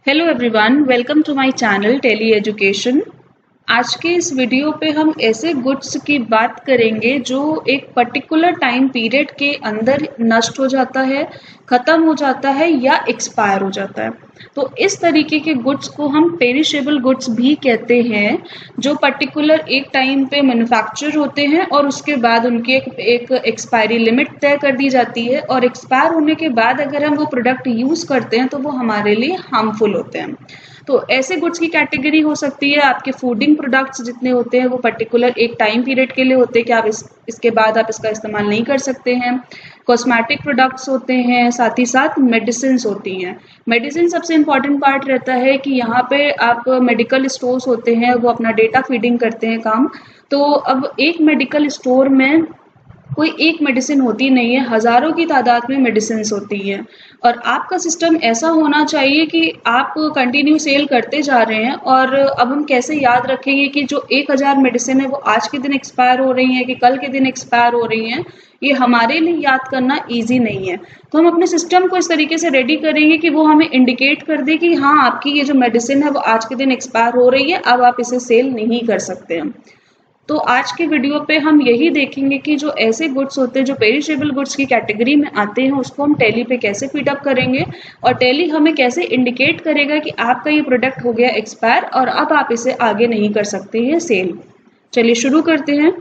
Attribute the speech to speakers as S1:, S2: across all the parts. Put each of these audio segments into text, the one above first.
S1: Hello everyone, welcome to my channel tele education. आज के इस वीडियो पे हम ऐसे गुड्स की बात करेंगे जो एक पर्टिकुलर टाइम पीरियड के अंदर नष्ट हो जाता है, ख़त्म हो जाता है या एक्सपायर हो जाता है। तो इस तरीके के गुड्स को हम पेरिशेबल गुड्स भी कहते हैं, जो पर्टिकुलर एक टाइम पे मैन्युफैक्चर होते हैं और उसके बाद उनकी एक एक्सपायरी लिमिट तय कर दी जाती है और एक्सपायर होने के बाद अगर हम वो प्रोडक्ट यूज़ करते हैं तो वो हमारे लिए हार्मफुल होते हैं। तो ऐसे गुड्स की कैटेगरी हो सकती है आपके फूडिंग प्रोडक्ट्स जितने होते हैं वो पर्टिकुलर एक टाइम पीरियड के लिए होते हैं कि आप इसके बाद आप इसका इस्तेमाल नहीं कर सकते हैं। कॉस्मेटिक प्रोडक्ट्स होते हैं, साथ ही साथ मेडिसिन होती हैं। मेडिसिन सबसे इम्पॉर्टेंट पार्ट रहता है कि यहाँ पे आप मेडिकल स्टोर्स होते हैं वो अपना डेटा फीडिंग करते हैं काम। तो अब एक मेडिकल स्टोर में कोई एक मेडिसिन होती नहीं है, हज़ारों की तादाद में मेडिसिन्स होती हैं और आपका सिस्टम ऐसा होना चाहिए कि आप कंटिन्यू सेल करते जा रहे हैं। और अब हम कैसे याद रखेंगे कि जो 1000 मेडिसिन है वो आज के दिन एक्सपायर हो रही हैं कि कल के दिन एक्सपायर हो रही हैं, ये हमारे लिए याद करना ईजी नहीं है। तो हम अपने सिस्टम को इस तरीके से रेडी करेंगे कि वो हमें इंडिकेट कर दे कि हाँ, आपकी ये जो मेडिसिन है वो आज के दिन एक्सपायर हो रही है, अब आप इसे सेल नहीं कर सकते हैं। तो आज के वीडियो पे हम यही देखेंगे कि जो ऐसे गुड्स होते हैं जो पेरिशेबल गुड्स की कैटेगरी में आते हैं उसको हम टैली पे कैसे फीडअप करेंगे और टैली हमें कैसे इंडिकेट करेगा कि आपका ये प्रोडक्ट हो गया एक्सपायर और अब आप इसे आगे नहीं कर सकते हैं सेल। चलिए शुरू करते हैं।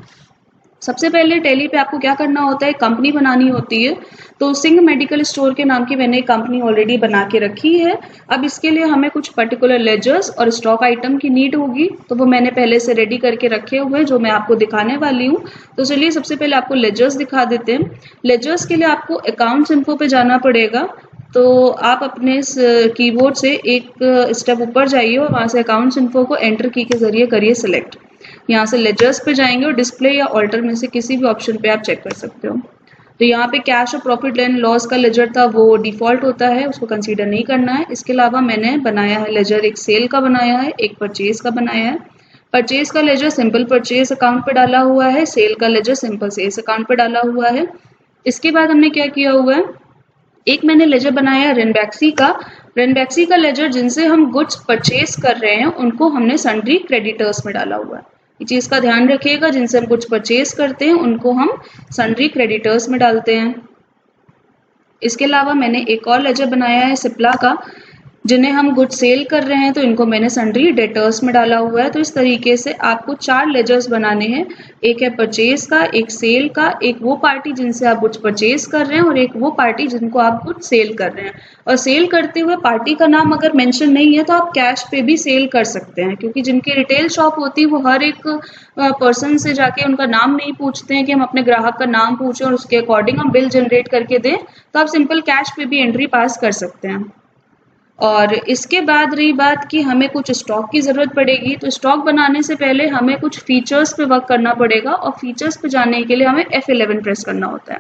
S1: सबसे पहले टैली पे आपको क्या करना होता है, कंपनी बनानी होती है। तो सिंह मेडिकल स्टोर के नाम की मैंने एक कंपनी ऑलरेडी बना के रखी है। अब इसके लिए हमें कुछ पर्टिकुलर लेजर्स और स्टॉक आइटम की नीड होगी, तो वो मैंने पहले से रेडी करके रखे हुए हैं जो मैं आपको दिखाने वाली हूँ। तो चलिए सबसे पहले आपको लेजर्स दिखा देते हैं। लेजर्स के लिए आपको अकाउंट्स इन्फो पे जाना पड़ेगा। तो आप अपने इस कीबोर्ड से एक स्टेप ऊपर जाइए और वहाँ से अकाउंट्स इन्फो को एंटर की के जरिए करिए सिलेक्ट। यहाँ से लेजर्स पे जाएंगे और डिस्प्ले या ऑल्टर में से किसी भी ऑप्शन पे आप चेक कर सकते हो। तो यहाँ पे कैश और प्रॉफिट एंड लॉस का लेजर था वो डिफ़ॉल्ट होता है, उसको कंसीडर नहीं करना है। इसके अलावा मैंने बनाया है लेजर, एक सेल का बनाया है, एक परचेज का बनाया है। परचेज का लेजर सिंपल परचेज अकाउंट पे डाला हुआ है, सेल का लेजर सिंपल सेल्स अकाउंट पे डाला हुआ है। इसके बाद हमने क्या किया हुआ है, एक मैंने लेजर बनाया है रेनबैक्सी का लेजर जिनसे हम गुड्स परचेज कर रहे हैं उनको हमने सन्ड्री क्रेडिटर्स में डाला हुआ है। ये चीज़ का ध्यान रखिएगा, जिनसे हम कुछ परचेज करते हैं उनको हम सन्ड्री क्रेडिटर्स में डालते हैं। इसके अलावा मैंने एक और लेजर बनाया है सिप्ला का, जिन्हें हम गुड सेल कर रहे हैं तो इनको मैंने सन्ड्री डेटर्स में डाला हुआ है। तो इस तरीके से आपको 4 लेजर्स बनाने हैं, एक है परचेज का, एक सेल का, एक वो पार्टी जिनसे आप गुड्स परचेज कर रहे हैं और एक वो पार्टी जिनको आप गुड्स सेल कर रहे हैं। और सेल करते हुए पार्टी का नाम अगर मेंशन नहीं है तो आप कैश पे भी सेल कर सकते हैं, क्योंकि जिनकी रिटेल शॉप होती है वो हर एक पर्सन से जाके उनका नाम नहीं पूछते हैं कि हम अपने ग्राहक का नाम पूछें और उसके अकॉर्डिंग हम बिल जनरेट करके दें। तो आप सिंपल कैश पे भी एंट्री पास कर सकते हैं। और इसके बाद रही बात कि हमें कुछ स्टॉक की ज़रूरत पड़ेगी, तो स्टॉक बनाने से पहले हमें कुछ फीचर्स पे वर्क करना पड़ेगा और फीचर्स पे जाने के लिए हमें F11 प्रेस करना होता है।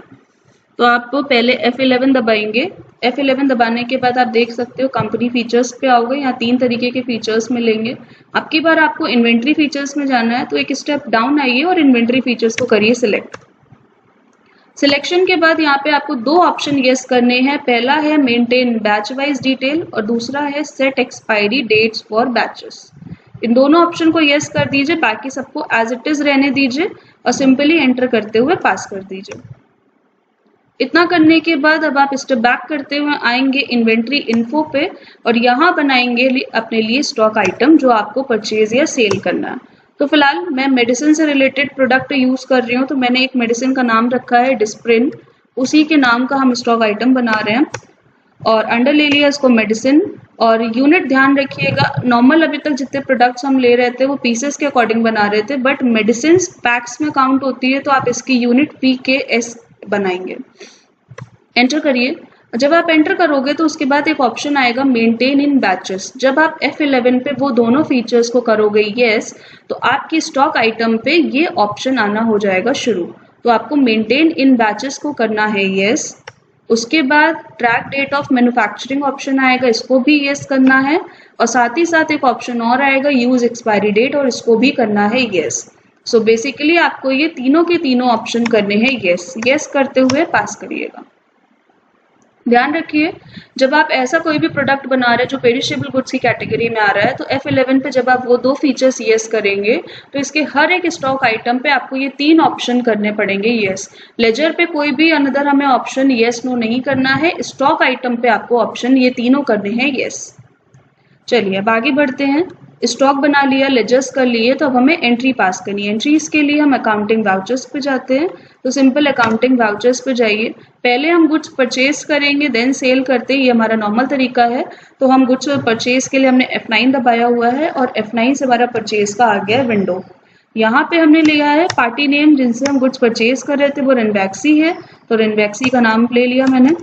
S1: तो आप पहले F11 दबाएंगे। F11 दबाने के बाद आप देख सकते हो कंपनी फीचर्स पे आओगे, यहाँ 3 तरीके के फीचर्स मिलेंगे। अब की बार आपको इन्वेंट्री फीचर्स में जाना है, तो एक स्टेप डाउन आइए और इन्वेंट्री फीचर्स को करिए सिलेक्ट। सिलेक्शन के बाद यहाँ पे आपको 2 ऑप्शन यस करने हैं। पहला है मेंटेन बैच वाइज डिटेल और दूसरा है set expiry dates for batches. इन दोनों ऑप्शन को यस कर दीजिए, बाकी सबको एज इट इज रहने दीजिए और सिंपली एंटर करते हुए पास कर दीजिए। इतना करने के बाद अब आप स्टेप बैक करते हुए आएंगे इन्वेंट्री इन्फो पे और यहाँ बनाएंगे अपने लिए स्टॉक आइटम जो आपको परचेज या सेल करना है। तो फिलहाल मैं मेडिसिन से रिलेटेड प्रोडक्ट यूज़ कर रही हूँ, तो मैंने एक मेडिसिन का नाम रखा है डिस्प्रिन, उसी के नाम का हम स्टॉक आइटम बना रहे हैं और अंडर ले लिया इसको मेडिसिन। और यूनिट ध्यान रखिएगा, नॉर्मल अभी तक जितने प्रोडक्ट्स हम ले रहे थे वो पीसेस के अकॉर्डिंग बना रहे थे, बट मेडिसिन पैक्स में काउंट होती है तो आप इसकी यूनिट PKS बनाएंगे। एंटर करिए। जब आप एंटर करोगे तो उसके बाद एक ऑप्शन आएगा मेंटेन इन बैचेस। जब आप F11 पे वो दोनों फीचर्स को करोगे यस, तो आपकी स्टॉक आइटम पे ये ऑप्शन आना हो जाएगा शुरू। तो आपको मेंटेन इन बैचेस को करना है यस। उसके बाद track date of manufacturing option आएगा, इसको भी यस करना है और साथ ही साथ एक ऑप्शन और आएगा यूज एक्सपायरी डेट और इसको भी करना है यस। सो बेसिकली आपको ये तीनों के तीनों ऑप्शन करने हैं यस। यस करते हुए पास करिएगा। ध्यान रखिए, जब आप ऐसा कोई भी प्रोडक्ट बना रहे हैं जो पेरिशेबल गुड्स की कैटेगरी में आ रहा है, तो F11 पे जब आप वो दो फीचर्स यस करेंगे तो इसके हर एक स्टॉक आइटम पे आपको ये 3 ऑप्शन करने पड़ेंगे यस। लेजर पे कोई भी अनदर हमें ऑप्शन यस नो नहीं करना है, स्टॉक आइटम पे आपको ऑप्शन ये तीनों करने हैं यस। चलिए अब आगे बढ़ते हैं। स्टॉक बना लिया, लेजर्स कर लिए, तो अब हमें एंट्री पास करनी है। एंट्रीज के लिए हम अकाउंटिंग वाउचर्स पे जाते हैं, तो सिंपल अकाउंटिंग वाउचर्स पे जाइए। पहले हम गुड्स परचेज करेंगे देन सेल करते हैं, ये हमारा नॉर्मल तरीका है। तो हम गुड्स परचेज के लिए हमने F9 दबाया हुआ है और F9 से हमारा परचेज का आ गया विंडो। यहाँ पे हमने लिया है पार्टी नेम, जिनसे हम गुड्स परचेज कर रहे थे वो रेनबैक्सी है, तो रेनबैक्सी का नाम ले लिया मैंने।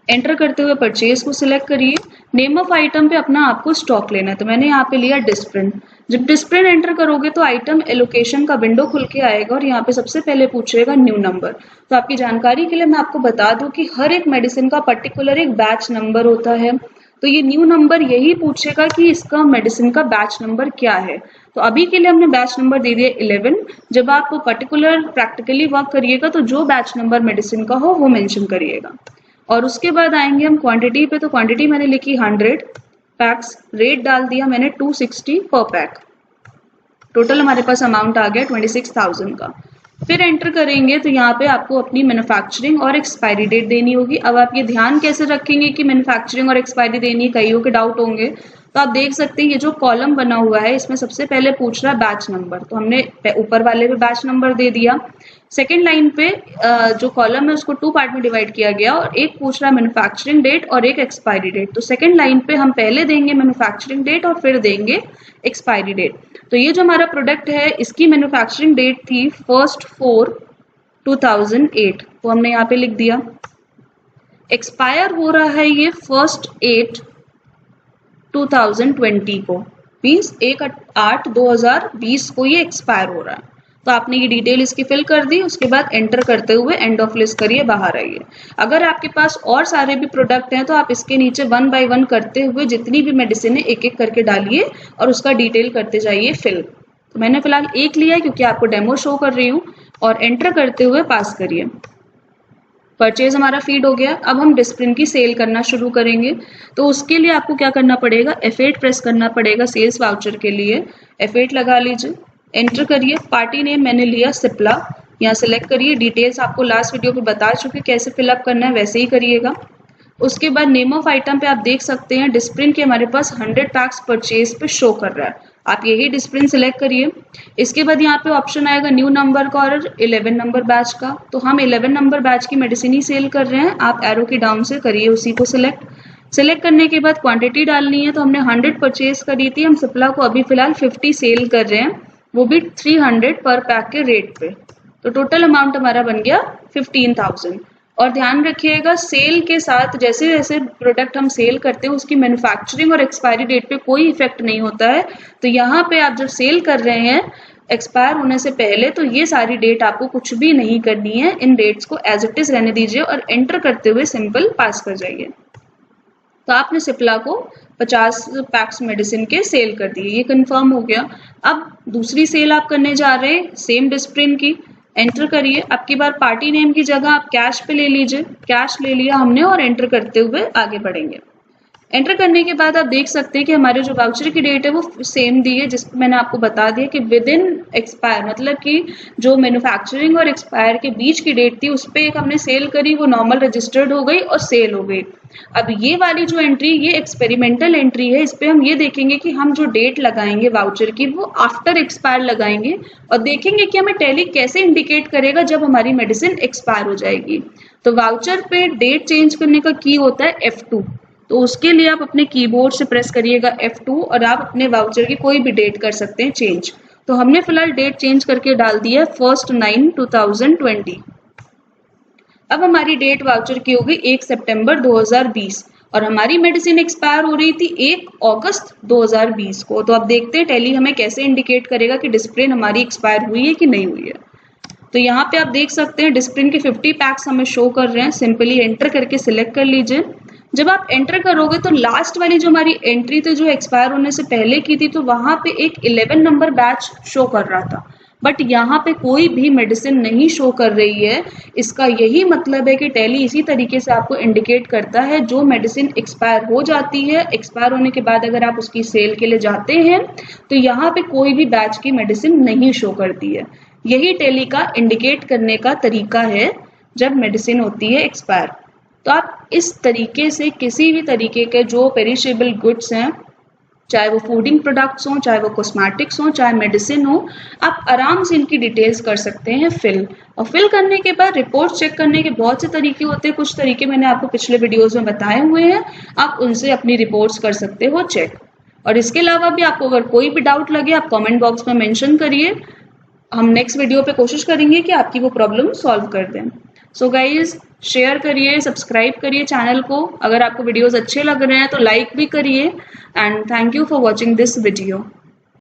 S1: एंटर करते हुए परचेज को सिलेक्ट करिए। नेम ऑफ आइटम पे अपना आपको स्टॉक लेना है, तो मैंने यहाँ पे लिया डिस्प्रिंट। जब डिस्प्रिंट एंटर करोगे तो आइटम एलोकेशन का विंडो खुल के आएगा और यहाँ पे सबसे पहले पूछेगा न्यू नंबर। तो आपकी जानकारी के लिए मैं आपको बता दूं कि हर एक मेडिसिन का पर्टिकुलर एक बैच नंबर होता है, तो ये न्यू नंबर यही पूछेगा कि इसका मेडिसिन का बैच नंबर क्या है। तो अभी के लिए हमने बैच नंबर दे दिया 11। जब आप पर्टिकुलर प्रैक्टिकली वर्क करिएगा तो जो बैच नंबर मेडिसिन का हो वो मेंशन करिएगा। और उसके बाद आएंगे हम क्वांटिटी पे, तो क्वांटिटी मैंने लिखी 100 पैक्स, रेट डाल दिया मैंने 260 पर पैक। टोटल हमारे पास अमाउंट आ गया 26,000 का। फिर एंटर करेंगे तो यहाँ पे आपको अपनी मैन्युफैक्चरिंग और एक्सपायरी डेट देनी होगी। अब आप ये ध्यान कैसे रखेंगे कि मैन्युफैक्चरिंग और एक्सपायरी देनी है, कईयों के डाउट होंगे। तो आप देख सकते हैं ये जो कॉलम बना हुआ है इसमें सबसे पहले पूछ रहा है बैच नंबर, तो हमने ऊपर वाले पे बैच नंबर दे दिया। सेकेंड लाइन पे जो कॉलम है उसको 2 पार्ट में डिवाइड किया गया और एक पूछ रहा है मैन्युफैक्चरिंग डेट और एक एक्सपायरी डेट। तो सेकेंड लाइन पे हम पहले देंगे मैन्युफैक्चरिंग डेट और फिर देंगे एक्सपायरी डेट। तो ये जो हमारा प्रोडक्ट है इसकी मैन्युफैक्चरिंग डेट थी 1/4/2008, तो हमने यहाँ पे लिख दिया। एक्सपायर हो रहा है ये 1/8/2020 को, मीन्स 1/8/2020 को ये एक्सपायर हो रहा है। तो आपने ये डिटेल इसकी फिल कर दी, उसके बाद एंटर करते हुए एंड ऑफ लिस्ट करिए, बाहर आइए। अगर आपके पास और सारे भी प्रोडक्ट हैं तो आप इसके नीचे 1 बाय 1 करते हुए जितनी भी मेडिसिन है एक एक करके डालिए और उसका डिटेल करते जाइए फिल। तो मैंने फिलहाल एक लिया है क्योंकि आपको डेमो शो कर रही हूँ, और एंटर करते हुए पास करिए। परचेज हमारा फीड हो गया। अब हम डिस्प्रिंट की सेल करना शुरू करेंगे, तो उसके लिए आपको क्या करना पड़ेगा, F8 प्रेस करना पड़ेगा सेल्स वाउचर के लिए। F8 लगा लीजिए, एंटर करिए। पार्टी नेम मैंने लिया सिप्ला, यहाँ सेलेक्ट करिए। डिटेल्स आपको लास्ट वीडियो पे बता चुके कैसे फिलअप करना है, वैसे ही करिएगा। उसके बाद नेम ऑफ आइटम पे आप देख सकते हैं डिस्प्रिंट के हमारे पास 100 पैक्स परचेज पे शो कर रहा है, आप यही डिस्प्रिंट सिलेक्ट करिए। इसके बाद यहाँ पे ऑप्शन आएगा न्यू नंबर का और 11 नंबर बैच का, तो हम 11 नंबर बैच की मेडिसिन ही सेल कर रहे हैं। आप एरो की डाउन से करिए उसी को सिलेक्ट करने के बाद क्वांटिटी डालनी है, तो हमने 100 परचेज करी थी, हम सिप्ला को अभी फिलहाल 50 सेल कर रहे हैं, वो भी 300 पर पैक के रेट पे। तो टोटल अमाउंट हमारा बन गया 15,000। और ध्यान रखिएगा सेल के साथ जैसे जैसे प्रोडक्ट हम सेल करते हैं उसकी मैन्युफैक्चरिंग और एक्सपायरी डेट पे कोई इफेक्ट नहीं होता है। तो यहाँ पे आप जब सेल कर रहे हैं एक्सपायर होने से पहले, तो ये सारी डेट आपको कुछ भी नहीं करनी है, इन डेट्स को एज इट इज रहने दीजिए और एंटर करते हुए सिंपल पास कर जाइए। तो आपने सिप्ला को 50 पैक्स मेडिसिन के सेल कर दिए, ये कंफर्म हो गया। अब दूसरी सेल आप करने जा रहे हैं सेम डिस्प्रिंट की, एंटर करिए। अब की बार पार्टी नेम की जगह आप कैश पे ले लीजिए, कैश ले लिया हमने और एंटर करते हुए आगे बढ़ेंगे। एंटर करने के बाद आप देख सकते हैं कि हमारे जो वाउचर की डेट है वो सेम दी है, जिसको मैंने आपको बता दिया कि विद इन एक्सपायर, मतलब कि जो मैन्युफैक्चरिंग और एक्सपायर के बीच की डेट थी उस पर एक हमने सेल करी, वो नॉर्मल रजिस्टर्ड हो गई और सेल हो गई। अब ये वाली जो एंट्री, ये एक्सपेरिमेंटल एंट्री है, इस पर हम ये देखेंगे कि हम जो डेट लगाएंगे वाउचर की वो आफ्टर एक्सपायर लगाएंगे और देखेंगे कि हमें टैली कैसे इंडिकेट करेगा जब हमारी मेडिसिन एक्सपायर हो जाएगी। तो वाउचर पे डेट चेंज करने का की होता है F2, तो उसके लिए आप अपने कीबोर्ड से प्रेस करिएगा F2 और आप अपने वाउचर की कोई भी डेट कर सकते हैं चेंज। तो हमने फिलहाल डेट चेंज करके डाल दी है 1/9/2020। अब हमारी डेट वाउचर की होगी 1 सितंबर 2020 और हमारी मेडिसिन एक्सपायर हो रही थी 1 अगस्त 2020 को। तो अब देखते हैं टैली हमें कैसे इंडिकेट करेगा कि डिस्प्रिन हमारी एक्सपायर हुई है कि नहीं हुई है। तो यहाँ पे आप देख सकते हैं डिस्प्रिन के 50 पैक्स हमें शो कर रहे हैं, सिंपली एंटर करके सिलेक्ट कर लीजिए। जब आप एंटर करोगे तो लास्ट वाली जो हमारी एंट्री थी जो एक्सपायर होने से पहले की थी, तो वहां पे एक 11 नंबर बैच शो कर रहा था। बट यहाँ पे कोई भी मेडिसिन नहीं शो कर रही है। इसका यही मतलब है कि टैली इसी तरीके से आपको इंडिकेट करता है जो मेडिसिन एक्सपायर हो जाती है, एक्सपायर होने के बाद अगर आप उसकी सेल के लिए जाते हैं तो यहाँ पे कोई भी बैच की मेडिसिन नहीं शो करती है। यही टैली का इंडिकेट करने का तरीका है जब मेडिसिन होती है एक्सपायर। तो आप इस तरीके से किसी भी तरीके के जो पेरिशेबल गुड्स हैं, चाहे वो फूडिंग प्रोडक्ट्स हों, चाहे वो कॉस्मेटिक्स हों, चाहे मेडिसिन हो, आप आराम से इनकी डिटेल्स कर सकते हैं फिल। और फिल करने के बाद रिपोर्ट चेक करने के बहुत से तरीके होते हैं। कुछ तरीके मैंने आपको पिछले वीडियोस में बताए हुए हैं, आप उनसे अपनी रिपोर्ट्स कर सकते हो चेक। और इसके अलावा भी आपको अगर कोई भी डाउट लगे आप कमेंट बॉक्स में मेंशन करिए, हम नेक्स्ट वीडियो पे कोशिश करेंगे कि आपकी वो प्रॉब्लम सॉल्व कर दें। सो गाइज, शेयर करिए, सब्सक्राइब करिए चैनल को। अगर आपको वीडियोस अच्छे लग रहे हैं तो लाइक भी करिए। And thank you for watching this video.